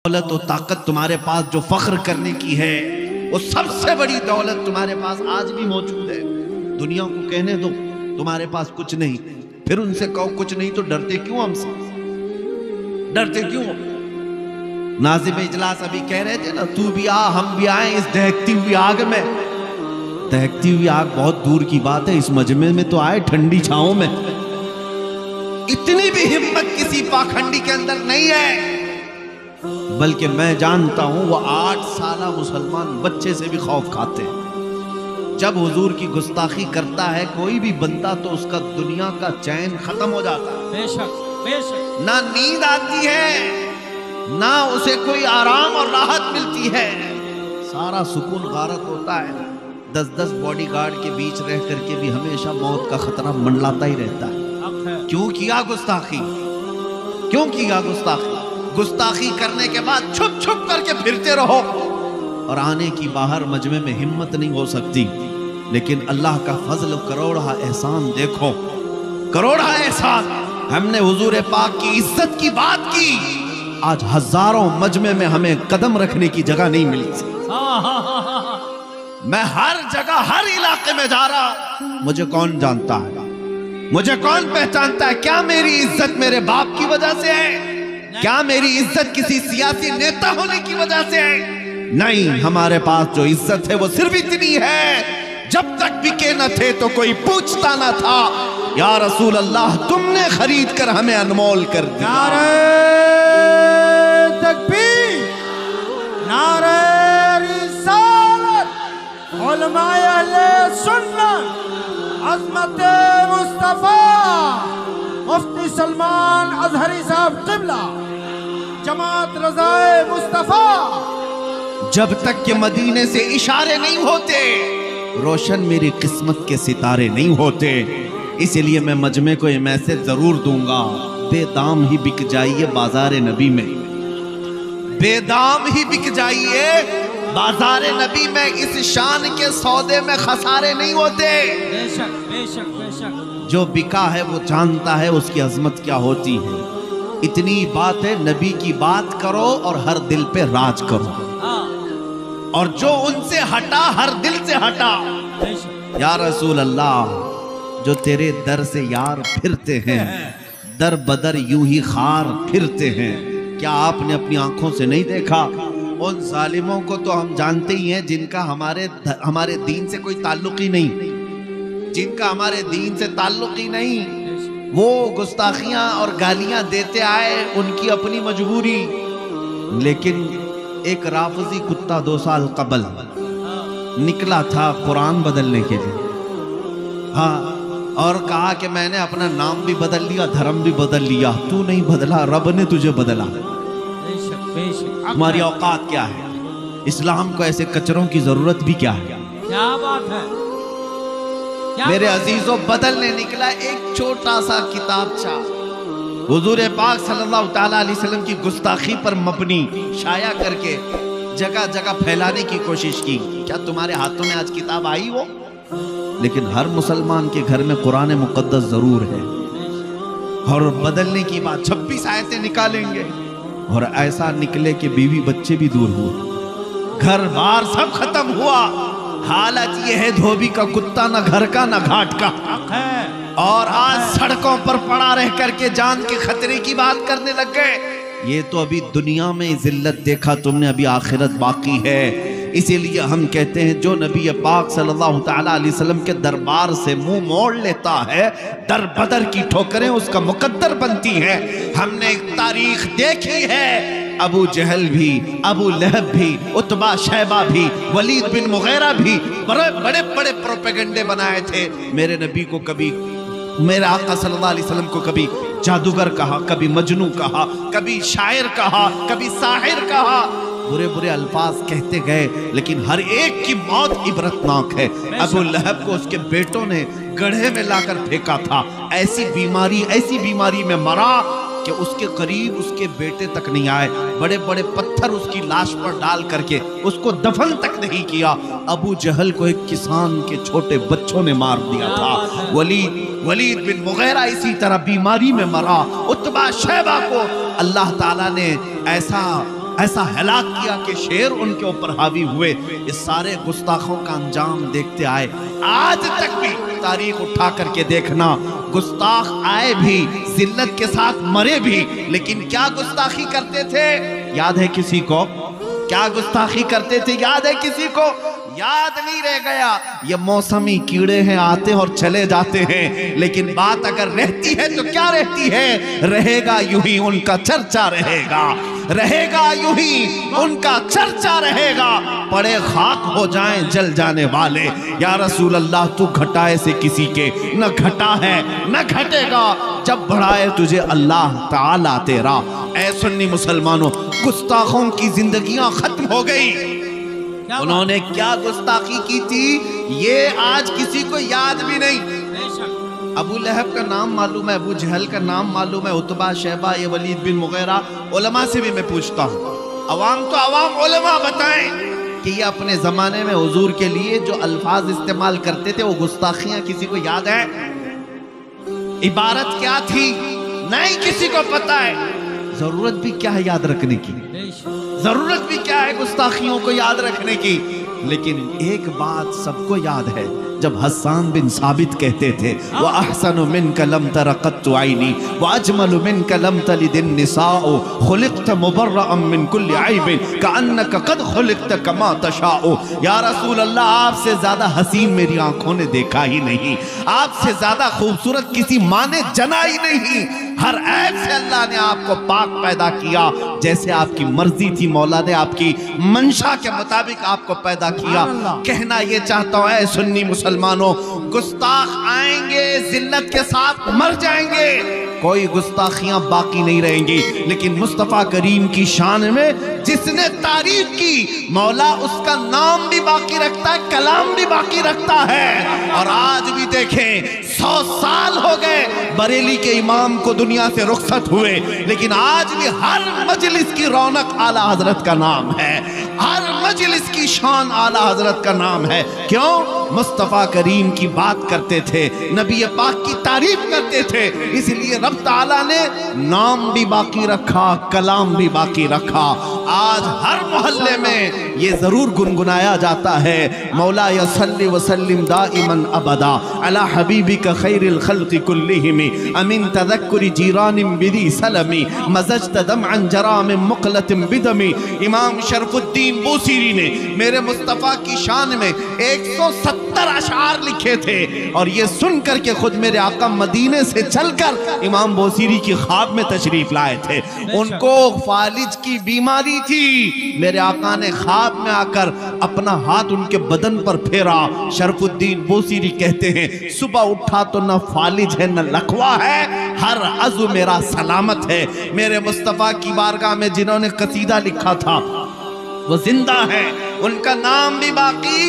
दौलत और ताकत तुम्हारे पास जो फख्र करने की है, वो सबसे बड़ी दौलत तुम्हारे पास आज भी मौजूद है। दुनिया को कहने दो तुम्हारे पास कुछ नहीं, फिर उनसे कहो कुछ नहीं तो डरते क्यों हमसे? डरते क्यों? नाज़िम इजलास अभी कह रहे थे ना, तू भी आ हम भी आए इस दहकती हुई आग में। दहकती हुई आग बहुत दूर की बात है, इस मजमे में तो आए ठंडी छांव में। इतनी भी हिम्मत किसी पाखंडी के अंदर नहीं है, बल्कि मैं जानता हूं वो 8 साला मुसलमान बच्चे से भी खौफ खाते हैं। जब हुजूर की गुस्ताखी करता है कोई भी बंदा तो उसका दुनिया का चैन खत्म हो जाता है। बेशक बेशक, ना नींद आती है ना उसे कोई आराम और राहत मिलती है, सारा सुकून गारत होता है। 10-10 बॉडीगार्ड के बीच रह करके भी हमेशा मौत का खतरा मंडलाता ही रहता है। क्यों किया गुस्ताखी? क्यों किया गुस्ताखी? गुस्ताखी करने के बाद छुप छुप करके फिरते रहो और आने की बाहर मजमे में हिम्मत नहीं हो सकती। लेकिन अल्लाह का फजल करोड़ा एहसान देखो, करोड़ा एहसान। हमने हुजूर पाक की इज्जत की बात की, आज हजारों मजमे में हमें कदम रखने की जगह नहीं मिली। मैं हर जगह हर इलाके में जा रहा, मुझे कौन जानता है, मुझे कौन पहचानता है? क्या मेरी इज्जत मेरे बाप की वजह से है? क्या मेरी इज्जत किसी सियासी नेता होने की वजह से है? नहीं, हमारे पास जो इज्जत है वो सिर्फ इतनी है, जब तक बिके न थे तो कोई पूछता न था, या रसूल अल्लाह तुमने खरीद कर हमें अनमोल कर दिया। नारे तकबीर, नारे रिसालत, उलमाए अहले सुन्नत, अज़मत मुस्तफा मुफ्ती सलमान अजहरी साहब क़िबला, जमात रज़ाए मुस्तफा। जब तक के मदीने से इशारे नहीं होते, रोशन मेरी किस्मत के सितारे नहीं होते। इसलिए मैं मजमे को ये मैसेज जरूर दूंगा, बेदाम ही बिक जाइए बाजार नबी में, बेदाम ही बिक जाइए बाजार नबी में। इस शान के सौदे में खसारे नहीं होते। बेशक बेशक बेशक, जो बिका है वो जानता है उसकी अजमत क्या होती है। इतनी बात है, नबी की बात करो और हर दिल पे राज करो, और जो उनसे हटा हर दिल से हटा। या रसूल अल्लाह, जो तेरे दर से यार फिरते हैं, दर बदर यूं ही खार फिरते हैं। क्या आपने अपनी आंखों से नहीं देखा? उन जालिमों को तो हम जानते ही हैं जिनका हमारे दीन से कोई ताल्लुक ही नहीं, जिनका हमारे दीन से ताल्लुक ही नहीं, वो गुस्ताखियां और गालियां देते आए, उनकी अपनी मजबूरी। लेकिन एक राफजी कुत्ता 2 साल कबल निकला था कुरान बदलने के लिए, हाँ, और कहा कि मैंने अपना नाम भी बदल लिया, धर्म भी बदल लिया। तू नहीं बदला, रब ने तुझे बदला। तुम्हारी औकात क्या है? इस्लाम को ऐसे कचरों की जरूरत भी क्या है? क्या बात है? मेरे अजीजों, बदलने निकला एक छोटा सा किताबचा, हुजूर पाक सल्लल्लाहु ताला अलैहि वसल्लम की गुस्ताखी पर मबनी शाया करके जगह जगह फैलाने की कोशिश की। क्या तुम्हारे हाथों में आज किताब आई वो? लेकिन हर मुसलमान के घर में कुरान मुकद्दस जरूर है। और बदलने की बात, 26 आयतें निकालेंगे और ऐसा निकले कि बीवी बच्चे भी दूर हुए, घर बार सब खत्म हुआ। हालत ये है, धोबी का कुत्ता न घर का न घाट का, और आज सड़कों पर पड़ा रह करके जान के खतरे की बात करने लग गए। ये तो अभी दुनिया में जिल्लत देखा तुमने, अभी आखिरत बाकी है। इसीलिए हम कहते हैं जो नबी पाक सल्लल्लाहु ताला अलैहि वसल्लम के दरबार से मुंह मोड़ लेता है, दर बदर की ठोकरें उसका मुकद्दर बनती हैं। हमने तारीख देखी है, अबू जहल भी, अबू लहब भी, उतबा शैबा भी, वलीद बिन मुगीरा भी बड़े बड़े बड़े प्रोपेगेंडे बनाए थे। मेरे नबी को कभी, मेरे आका सल्लल्लाहु अलैहि वसल्लम को कभी जादूगर कहा, कभी मजनू कहा, कभी शायर कहा, कभी साहिर कहा, बुरे बुरे अल्फाज कहते गए। लेकिन हर एक की मौत इबरतनाक है। अबू लहब को उसके बेटों ने गड्ढे में लाकर फेंका था, ऐसी बीमारी में मरा कि उसके करीब उसके बेटे तक नहीं आए। बड़े बड़े पत्थर उसकी लाश पर डाल करके उसको दफन तक नहीं किया। अबू जहल को एक किसान के छोटे बच्चों ने मार दिया था। वलीद बिन मुगीरा इसी तरह बीमारी में मरा। उतबा शैबा को अल्लाह ताला ने ऐसा ऐसा हलाक किया कि शेर उनके ऊपर हावी हुए। ये सारे गुस्ताखों का अंजाम देखते आए। आज तक भी तारीख उठा करके देखना, गुस्ताख आए भी, जिल्लत के साथ मरे भी, लेकिन क्या गुस्ताखी करते थे याद है किसी को? क्या गुस्ताखी करते थे याद है किसी को? याद नहीं रह गया। ये मौसमी कीड़े हैं, आते और चले जाते हैं, लेकिन बात अगर रहती है तो क्या रहती है? रहेगा यूं ही उनका चर्चा रहेगा, रहेगा यूं ही उनका चर्चा रहेगा। पड़े खाक हो जाएं जल जाने वाले। या रसूल अल्लाह, तू घटाए से किसी के न घटा है न घटेगा, जब बढ़ाए तुझे अल्लाह ताला तेरा। ऐ सुन्नी मुसलमानों, गुस्ताखों की जिंदगियां खत्म हो गई। उन्होंने क्या गुस्ताखी की थी ये आज किसी को याद भी नहीं। अबू लहब का नाम मालूम है, अबू जहल का नाम मालूम है, उतबा, शैबा, ये वलीद बिन मुगीरा। उलमा से भी मैं पूछता हूँ, अवाम तो अवाम, उलमा बताएं कि ये अपने जमाने में हुजूर के लिए जो अल्फाज इस्तेमाल करते थे वो गुस्ताखियां किसी को याद है? इबारत क्या थी? नहीं किसी को पता है। जरूरत भी क्या है याद रखने की? जरूरत भी क्या है गुस्ताखियों को याद रखने की? लेकिन एक बात सबको याद है, जब हस्सान बिन साबित कहते थे व अहसनु मिनका लम तरा क़त्तु ऐनी व अजमलु मिनका लम तलिद निसाउ खुलिक़्त मुबर्रअन मिन कुल्लि ऐबिन कअन्नका क़द खुलिक़्त कमा तशाउ। या रसूल अल्लाह, आपसे ज्यादा हसीन मेरी आंखों ने देखा ही नहीं, आपसे ज्यादा खूबसूरत किसी माँ ने जना ही नहीं। हर ऐब से अल्लाह ने आपको पाक पैदा किया, जैसे आपकी मर्जी थी मौला ने आपकी मंशा के मुताबिक आपको पैदा किया। कहना ये चाहता हूं ऐ सुन्नी मुसलमानों, गुस्ताख आएंगे, जिल्लत के साथ मर जाएंगे, कोई गुस्ताखियां बाकी नहीं रहेंगी। लेकिन मुस्तफा करीम की शान में जिसने तारीफ की, मौला उसका नाम भी बाकी रखता है, कलाम भी बाकी रखता है। और आज भी देखें, 100 साल हो गए बरेली के इमाम को दुनिया से रुखसत हुए, लेकिन आज भी हर मजलिस की रौनक आला हजरत का नाम है, हर मजलिस की शान आला हजरत का नाम है। क्यों? मुस्तफा करीम की बात करते थे, नबी पाक की तारीफ करते थे, इसलिए रब ताला ने नाम भी बाकी रखा, कलाम भी बाकी रखा। आज हर मोहल्ले में ये जरूर गुनगुनाया जाता है, मौला या सल्ली व सल्लिम दाइमन अबदा अला हबीबिका खैरिल खल्क़ि कुल्लिहिम अमिन तज़क्कुरि जीरानिम बिदी सलमी मज़ज्त दमअन जरामिन मुक़लतिन बिदमी। इमाम शरफुद्दीन बूसीरी ने मेरे मुस्तफ़ा की शान में 170 अशार लिखे थे, और ये सुन करके खुद मेरे आका मदीने से चलकर इमाम बूसीरी की ख्वाब में तशरीफ लाए थे। उनको फालिज की बीमारी थी, मेरे आका ने ख्वाब में आकर अपना हाथ उनके बदन पर फेरा। शरफुद्दीन बूसीरी कहते हैं, सुबह उठा तो न फालिज है न लखवा है, हर अज़ु मेरा सलामत है। मेरे मुस्तफ़ा की बारगाह में जिन्होंने कसीदा लिखा था वो जिंदा है, उनका नाम भी बाकी,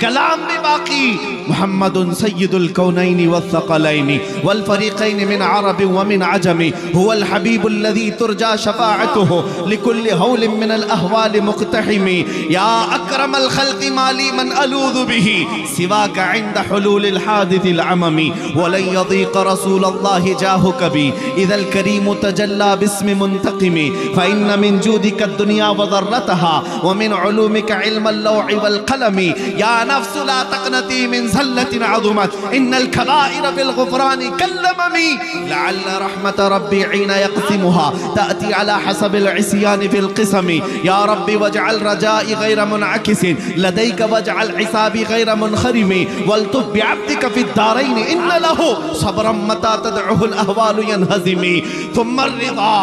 कलाम भी बाकी। मुहम्मदुन सय्यदुल कौनैनि वस्सक़लैनि वल फ़रीक़ैनि मिन अरबिन व मिन अजमी हुवल हबीबुल लज़ी तुरजा शफ़ाअतुहु लिकुल्लि हौलिन मिनल अहवालि मुक़्तहिमी। या अक्रमल ख़ल्क़ि माली मन अलूज़ु बिही सिवाका इंद हुलूलिल हादिसिल अममी वलन यज़ीक़ रसूलल्लाहि जाहुक बी इज़ल करीम तजल्ला बिस्मि मुंतक़िमी फ़इन्न मिन जूदिका दुनिया व ज़र्रतहा व मिन उलूमिका इल्मल लौहि वल क़लमी। या नफ्स ला तक़नती मिन ज़ल्लतिन अज़ुमत इन्नल कबाइर बिल गुफ़रानि कल्लममी लअल्ल रहमत रब्बी हीना यक़सिमुहा तअती अला हसबिल इस्यानि फिल क़िस्मी। या रब्बी वजअल रजाई गैर मुनअकिसिन लदैका वजअल हिसाबी गैर मुनख़रिमी वल्तुफ़ बिअब्दिका फ़िद्दारैन इन्न लहु सब्रन मता तदउहुल अहवालु यनहज़िमी। थुम्मा अर्रिज़ा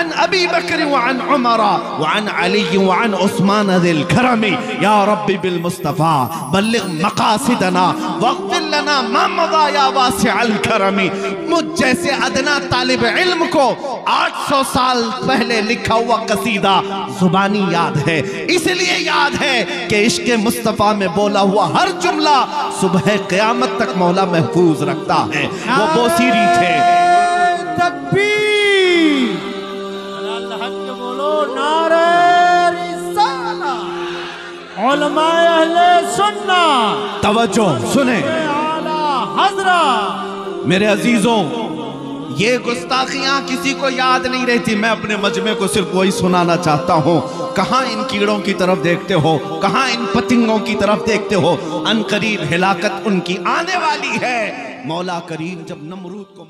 अन अबी बकर व अन उमर व अन अली व अन उस्मान ज़िल करमी। या रब्बी बिल मुस्तफ़ा बल्लिग मक़ासिदना वग़फ़िर लना मा मज़ा या वासिअल करमी। मुझ जैसे अदना तालिब इल्म को 800 साल पहले लिखा हुआ कसीदा जुबानी याद है, इसलिए याद है कि इश्क़ मुस्तफ़ा में बोला हुआ हर जुमला सुबह क़यामत तक मौला महफूज रखता है। वो बूसीरी थे। तकबीर, अल्लाह हक बोलो, नारे रिसालत, उलमाए अहले सुन्ना, तवज्जो सुने आला हज़रत। मेरे अजीजों, ये गुस्ताखियां किसी को याद नहीं रहती। मैं अपने मजमे को सिर्फ वही सुनाना चाहता हूँ। कहाँ इन कीड़ों की तरफ देखते हो, कहाँ इन पतंगों की तरफ देखते हो। अनकरीब हिलाकत उनकी आने वाली है। मौला करीम जब नमरूद को